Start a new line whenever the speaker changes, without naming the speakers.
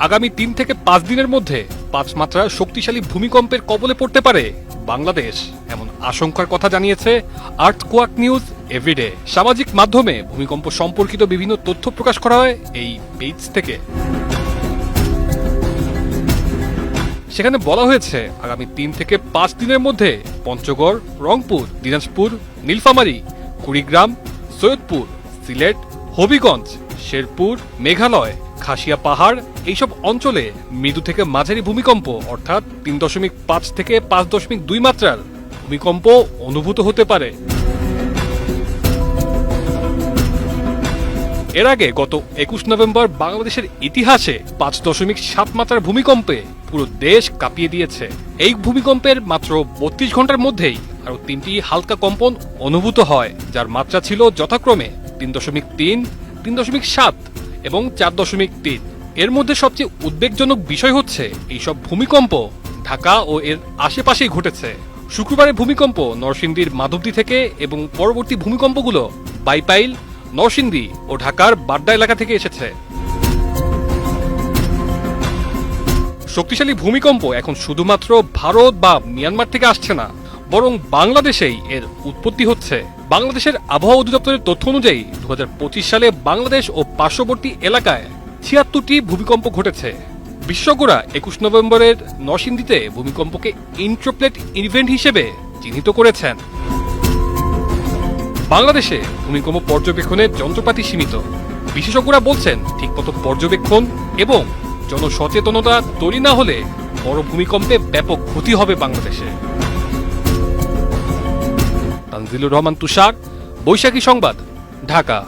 আগামী 3 থেকে 5 দিনের মধ্যে 5 মাত্রার শক্তিশালী ভূমিকম্পের কবলে পড়তে পারে বাংলাদেশ, এমন আশঙ্কার কথা জানিয়েছে আর্থকোয়াক নিউজ এভরিডে। সামাজিক মাধ্যমে ভূমিকম্প সম্পর্কিত বিভিন্ন তথ্য প্রকাশ করা হয় এই পেজ থেকে। সেখানে বলা হয়েছে আগামী 3 থেকে 5 দিনের মধ্যে পঞ্চগড়, রংপুর, দিনাজপুর, নীলফামারী, কুড়িগ্রাম, সৈয়দপুর, সিলেট, হবিগঞ্জ, শেরপুর, মেঘালয়, খাসিয়া পাহাড় এইসব অঞ্চলে মৃদু থেকে মাঝারি ভূমিকম্প অর্থাৎ 3.5 থেকে 5.2 মাত্রার ভূমিকম্প অনুভূত হতে পারে। এর আগে গত 21 নভেম্বর বাংলাদেশের ইতিহাসে 5.7 মাত্রার ভূমিকম্পে পুরো দেশ কাঁপিয়ে দিয়েছে। এই ভূমিকম্পের মাত্র 32 ঘন্টার মধ্যেই আরো 3টি হালকা কম্পন অনুভূত হয়, যার মাত্রা ছিল যথাক্রমে 3.3, 3.7 এবং 4.3। এর মধ্যে সবচেয়ে উদ্বেগজনক বিষয় হচ্ছে এইসব ভূমিকম্প ঢাকা ও এর আশেপাশেই ঘটেছে। শুক্রবারের ভূমিকম্প নরসিংদীর মাধবদী থেকে এবং পরবর্তী ভূমিকম্পগুলো বাইপাইল, নরসিংদী ও ঢাকার বাড্ডা এলাকা থেকে এসেছে। শক্তিশালী ভূমিকম্প এখন শুধুমাত্র ভারত বা মিয়ানমার থেকে আসছে না, বরং বাংলাদেশেই এর উৎপত্তি হচ্ছে। বাংলাদেশের আবহাওয়া অধিদপ্তরের তথ্য অনুযায়ী 2025 সালে বাংলাদেশ ও পার্শ্ববর্তী এলাকায় 76টি ভূমিকম্প ঘটেছে। বিশেষজ্ঞরা 21 নভেম্বরের নরসিংদীতে ভূমিকম্পকে ইন্ট্রোপ্লেট ইভেন্ট হিসেবে চিহ্নিত করেছেন। বাংলাদেশে ভূমিকম্প পর্যবেক্ষণের যন্ত্রপাতি সীমিত। বিশেষজ্ঞরা বলছেন ঠিকমতো পর্যবেক্ষণ এবং জনসচেতনতা তৈরি না হলে বড় ভূমিকম্পে ব্যাপক ক্ষতি হবে বাংলাদেশে। তানজিলুর রহমান তুষার, বৈশাখী সংবাদ, ঢাকা।